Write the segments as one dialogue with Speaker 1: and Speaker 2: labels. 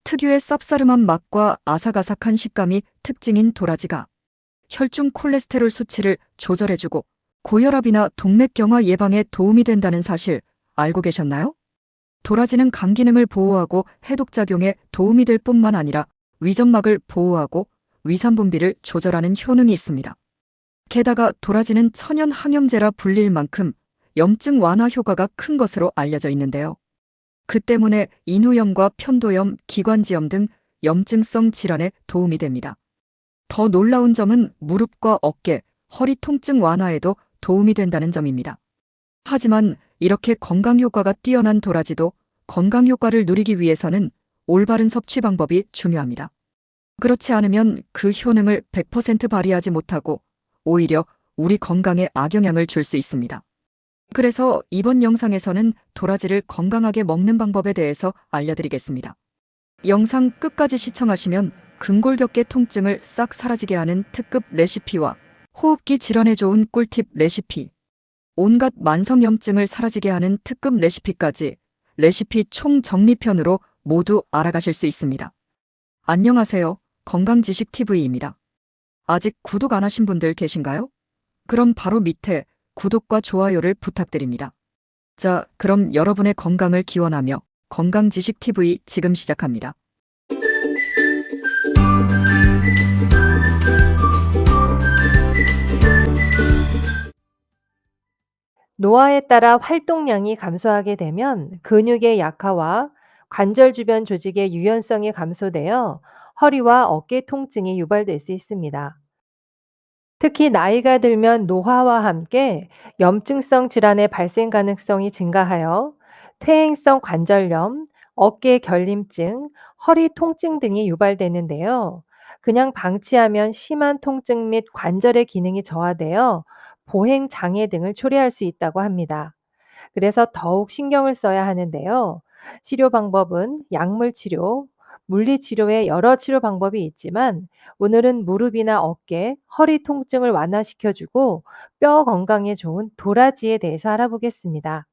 Speaker 1: 특유의 쌉싸름한 맛과 아삭아삭한 식감이 특징인 도라지가 혈중 콜레스테롤 수치를 조절해주고 고혈압이나 동맥경화 예방에 도움이 된다는 사실 알고 계셨나요? 도라지는 간 기능을 보호하고 해독작용에 도움이 될 뿐만 아니라 위점막을 보호하고 위산 분비를 조절하는 효능이 있습니다. 게다가 도라지는 천연 항염제라 불릴 만큼 염증 완화 효과가 큰 것으로 알려져 있는데요. 그 때문에 인후염과 편도염, 기관지염 등 염증성 질환에 도움이 됩니다. 더 놀라운 점은 무릎과 어깨, 허리 통증 완화에도 도움이 된다는 점입니다. 하지만 이렇게 건강 효과가 뛰어난 도라지도 건강 효과를 누리기 위해서는 올바른 섭취 방법이 중요합니다. 그렇지 않으면 그 효능을 100% 발휘하지 못하고 오히려 우리 건강에 악영향을 줄 수 있습니다. 그래서 이번 영상에서는 도라지를 건강하게 먹는 방법에 대해서 알려드리겠습니다. 영상 끝까지 시청하시면 근골격계 통증을 싹 사라지게 하는 특급 레시피와 호흡기 질환에 좋은 꿀팁 레시피, 온갖 만성염증을 사라지게 하는 특급 레시피까지 레시피 총정리편으로 모두 알아가실 수 있습니다. 안녕하세요. 건강지식TV입니다. 아직 구독 안 하신 분들 계신가요? 그럼 바로 밑에 구독과 좋아요를 부탁드립니다. 자, 그럼 여러분의 건강을 기원하며 건강지식TV 지금 시작합니다.
Speaker 2: 노화에 따라 활동량이 감소하게 되면 근육의 약화와 관절 주변 조직의 유연성이 감소되어 허리와 어깨 통증이 유발될 수 있습니다. 특히 나이가 들면 노화와 함께 염증성 질환의 발생 가능성이 증가하여 퇴행성 관절염, 어깨 결림증, 허리 통증 등이 유발되는데요. 그냥 방치하면 심한 통증 및 관절의 기능이 저하되어 보행 장애 등을 초래할 수 있다고 합니다. 그래서 더욱 신경을 써야 하는데요. 치료 방법은 약물 치료, 물리 치료의 여러 치료 방법이 있지만 오늘은 무릎이나 어깨, 허리 통증을 완화시켜 주고 뼈 건강에 좋은 도라지에 대해서 알아보겠습니다.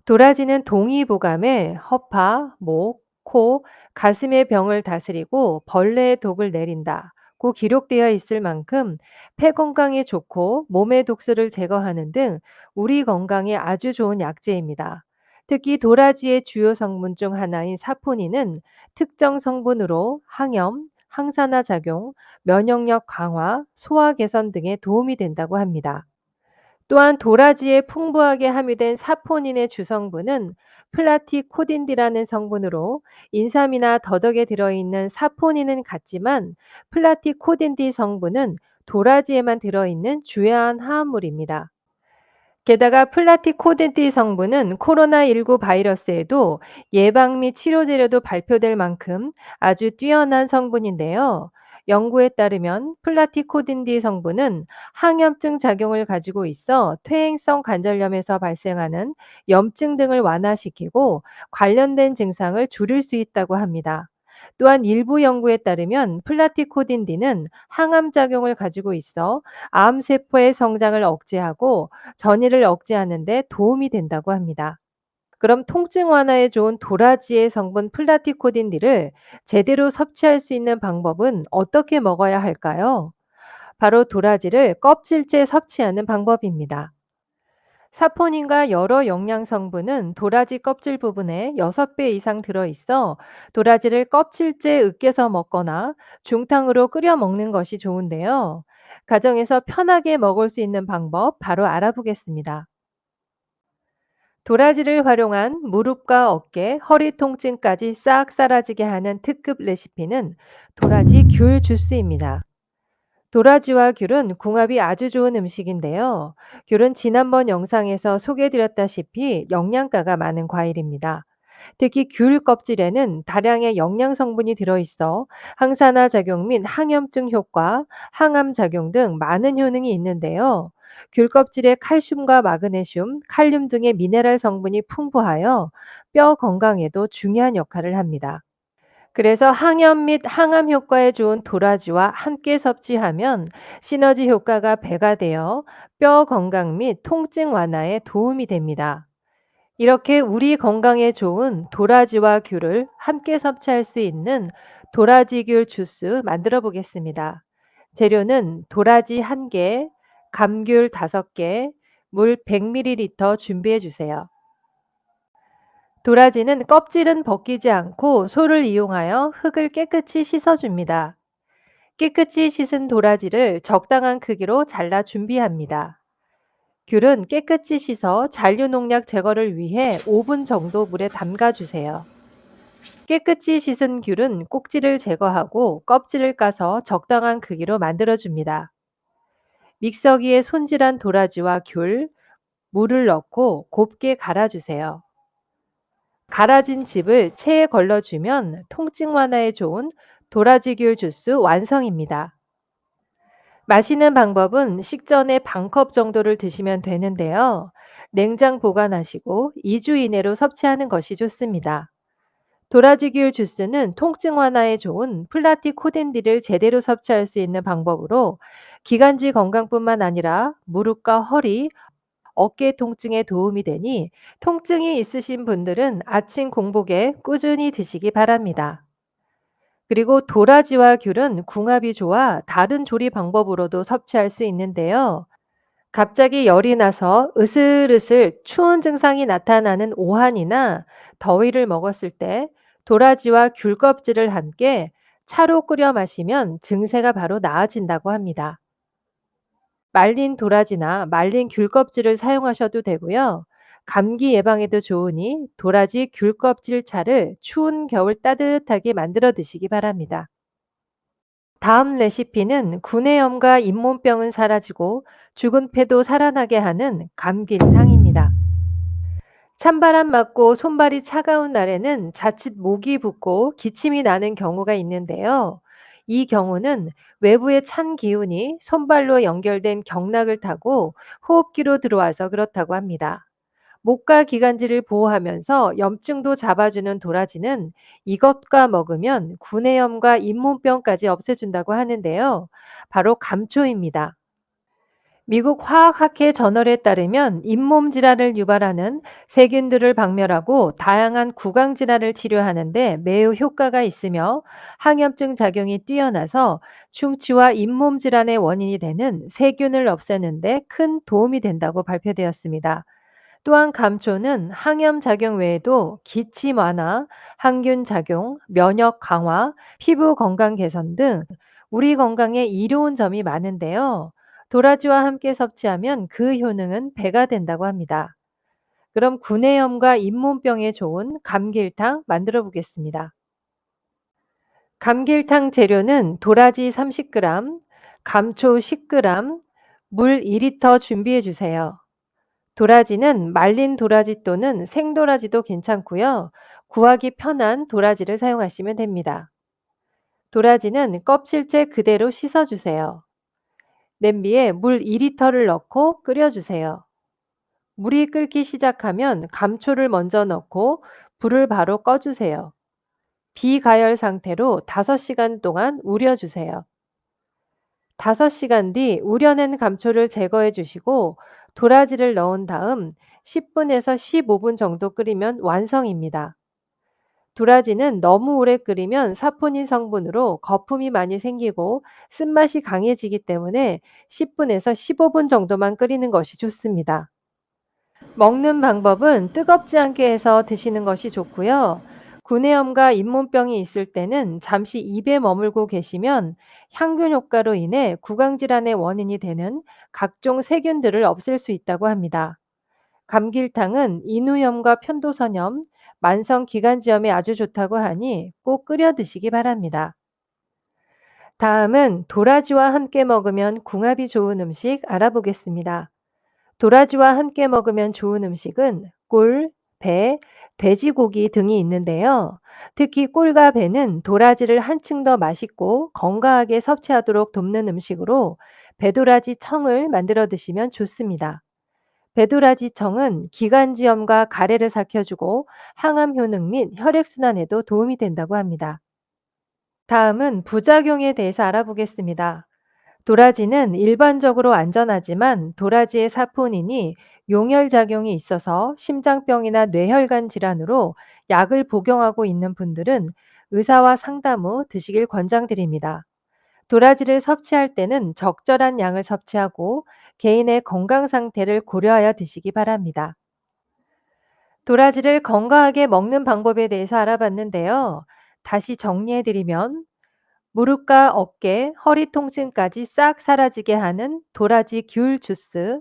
Speaker 2: 도라지는 동의보감에 허파, 목, 코, 가슴의 병을 다스리고 벌레의 독을 내린다고 기록되어 있을 만큼 폐 건강에 좋고 몸의 독소를 제거하는 등 우리 건강에 아주 좋은 약재입니다. 특히 도라지의 주요 성분 중 하나인 사포닌은 특정 성분으로 항염, 항산화 작용, 면역력 강화, 소화 개선 등에 도움이 된다고 합니다. 또한 도라지에 풍부하게 함유된 사포닌의 주성분은 플라티코딘이라는 성분으로 인삼이나 더덕에 들어있는 사포닌은 같지만 플라티코딘 성분은 도라지에만 들어있는 주요한 화합물입니다. 게다가 플라티코딘 성분은 코로나19 바이러스에도 예방 및 치료 재료도 발표될 만큼 아주 뛰어난 성분인데요. 연구에 따르면 플라티코딘 성분은 항염증 작용을 가지고 있어 퇴행성 관절염에서 발생하는 염증 등을 완화시키고 관련된 증상을 줄일 수 있다고 합니다. 또한 일부 연구에 따르면 플라티코딘 D는 항암 작용을 가지고 있어 암세포의 성장을 억제하고 전이를 억제하는 데 도움이 된다고 합니다. 그럼 통증 완화에 좋은 도라지의 성분 플라티코딘 D를 제대로 섭취할 수 있는 방법은 어떻게 먹어야 할까요? 바로 도라지를 껍질째 섭취하는 방법입니다. 사포닌과 여러 영양 성분은 도라지 껍질 부분에 6배 이상 들어있어 도라지를 껍질째 으깨서 먹거나 중탕으로 끓여 먹는 것이 좋은데요. 가정에서 편하게 먹을 수 있는 방법 바로 알아보겠습니다. 도라지를 활용한 무릎과 어깨, 허리 통증까지 싹 사라지게 하는 특급 레시피는 도라지 귤 주스입니다. 도라지와 귤은 궁합이 아주 좋은 음식인데요. 귤은 지난번 영상에서 소개드렸다시피 영양가가 많은 과일입니다. 특히 귤 껍질에는 다량의 영양 성분이 들어있어 항산화 작용 및 항염증 효과, 항암 작용 등 많은 효능이 있는데요. 귤 껍질에 칼슘과 마그네슘, 칼륨 등의 미네랄 성분이 풍부하여 뼈 건강에도 중요한 역할을 합니다. 그래서 항염 및 항암 효과에 좋은 도라지와 함께 섭취하면 시너지 효과가 배가 되어 뼈 건강 및 통증 완화에 도움이 됩니다. 이렇게 우리 건강에 좋은 도라지와 귤을 함께 섭취할 수 있는 도라지귤 주스 만들어 보겠습니다. 재료는 도라지 1개, 감귤 5개, 물 100ml 준비해 주세요. 도라지는 껍질은 벗기지 않고 솔을 이용하여 흙을 깨끗이 씻어줍니다. 깨끗이 씻은 도라지를 적당한 크기로 잘라 준비합니다. 귤은 깨끗이 씻어 잔류농약 제거를 위해 5분 정도 물에 담가 주세요. 깨끗이 씻은 귤은 꼭지를 제거하고 껍질을 까서 적당한 크기로 만들어 줍니다. 믹서기에 손질한 도라지와 귤, 물을 넣고 곱게 갈아주세요. 갈아진 즙을 체에 걸러주면 통증 완화에 좋은 도라지귤 주스 완성입니다. 마시는 방법은 식전에 반컵 정도를 드시면 되는데요. 냉장 보관하시고 2주 이내로 섭취하는 것이 좋습니다. 도라지귤 주스는 통증 완화에 좋은 플라티코딘디를 제대로 섭취할 수 있는 방법으로 기관지 건강뿐만 아니라 무릎과 허리, 어깨 통증에 도움이 되니 통증이 있으신 분들은 아침 공복에 꾸준히 드시기 바랍니다. 그리고 도라지와 귤은 궁합이 좋아 다른 조리 방법으로도 섭취할 수 있는데요. 갑자기 열이 나서 으슬으슬 추운 증상이 나타나는 오한이나 더위를 먹었을 때 도라지와 귤 껍질을 함께 차로 끓여 마시면 증세가 바로 나아진다고 합니다. 말린 도라지나 말린 귤 껍질을 사용하셔도 되고요. 감기 예방에도 좋으니 도라지 귤 껍질 차를 추운 겨울 따뜻하게 만들어 드시기 바랍니다. 다음 레시피는 구내염과 잇몸병은 사라지고 죽은 폐도 살아나게 하는 감길탕입니다. 찬바람 맞고 손발이 차가운 날에는 자칫 목이 붓고 기침이 나는 경우가 있는데요. 이 경우는 외부의 찬 기운이 손발로 연결된 경락을 타고 호흡기로 들어와서 그렇다고 합니다. 목과 기관지를 보호하면서 염증도 잡아주는 도라지는 이것과 먹으면 구내염과 잇몸병까지 없애준다고 하는데요. 바로 감초입니다. 미국 화학학회 저널에 따르면 잇몸 질환을 유발하는 세균들을 박멸하고 다양한 구강 질환을 치료하는데 매우 효과가 있으며 항염증 작용이 뛰어나서 충치와 잇몸 질환의 원인이 되는 세균을 없애는 데 큰 도움이 된다고 발표되었습니다. 또한 감초는 항염 작용 외에도 기침 완화, 항균 작용, 면역 강화, 피부 건강 개선 등 우리 건강에 이로운 점이 많은데요. 도라지와 함께 섭취하면 그 효능은 배가 된다고 합니다. 그럼 구내염과 잇몸병에 좋은 감길탕 만들어 보겠습니다. 감길탕 재료는 도라지 30g, 감초 10g, 물 2리터 준비해 주세요. 도라지는 말린 도라지 또는 생도라지도 괜찮고요. 구하기 편한 도라지를 사용하시면 됩니다. 도라지는 껍질째 그대로 씻어주세요. 냄비에 물 2리터를 넣고 끓여주세요. 물이 끓기 시작하면 감초를 먼저 넣고 불을 바로 꺼주세요. 비가열 상태로 5시간 동안 우려주세요. 5시간 뒤 우려낸 감초를 제거해 주시고 도라지를 넣은 다음 10분에서 15분 정도 끓이면 완성입니다. 도라지는 너무 오래 끓이면 사포닌 성분으로 거품이 많이 생기고 쓴맛이 강해지기 때문에 10분에서 15분 정도만 끓이는 것이 좋습니다. 먹는 방법은 뜨겁지 않게 해서 드시는 것이 좋고요. 구내염과 잇몸병이 있을 때는 잠시 입에 머물고 계시면 향균 효과로 인해 구강질환의 원인이 되는 각종 세균들을 없앨 수 있다고 합니다. 감길탕은 인후염과 편도선염, 만성기관지염에 아주 좋다고 하니 꼭 끓여 드시기 바랍니다. 다음은 도라지와 함께 먹으면 궁합이 좋은 음식 알아보겠습니다. 도라지와 함께 먹으면 좋은 음식은 꿀, 배, 돼지고기 등이 있는데요. 특히 꿀과 배는 도라지를 한층 더 맛있고 건강하게 섭취하도록 돕는 음식으로 배도라지 청을 만들어 드시면 좋습니다. 배도라지 청은 기관지염과 가래를 삭혀주고 항암 효능 및 혈액순환에도 도움이 된다고 합니다. 다음은 부작용에 대해서 알아보겠습니다. 도라지는 일반적으로 안전하지만 도라지의 사포닌이 용혈작용이 있어서 심장병이나 뇌혈관 질환으로 약을 복용하고 있는 분들은 의사와 상담 후 드시길 권장드립니다. 도라지를 섭취할 때는 적절한 양을 섭취하고 개인의 건강 상태를 고려하여 드시기 바랍니다. 도라지를 건강하게 먹는 방법에 대해서 알아봤는데요. 다시 정리해드리면 무릎과 어깨, 허리 통증까지 싹 사라지게 하는 도라지 귤 주스,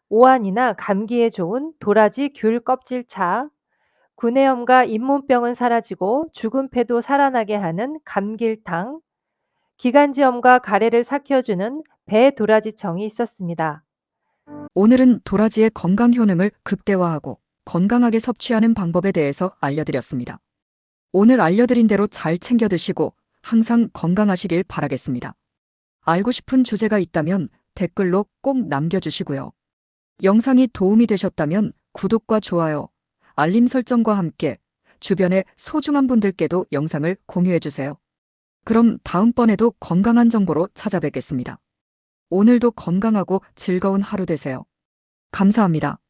Speaker 2: 오한이나 감기에 좋은 도라지 귤 껍질차, 구내염과 잇몸병은 사라지고 죽은 폐도 살아나게 하는 감길탕, 기관지염과 가래를 삭혀주는 배도라지청이 있었습니다.
Speaker 1: 오늘은 도라지의 건강 효능을 극대화하고 건강하게 섭취하는 방법에 대해서 알려드렸습니다. 오늘 알려드린 대로 잘 챙겨 드시고 항상 건강하시길 바라겠습니다. 알고 싶은 주제가 있다면 댓글로 꼭 남겨주시고요. 영상이 도움이 되셨다면 구독과 좋아요, 알림 설정과 함께 주변의 소중한 분들께도 영상을 공유해주세요. 그럼 다음번에도 건강한 정보로 찾아뵙겠습니다. 오늘도 건강하고 즐거운 하루 되세요. 감사합니다.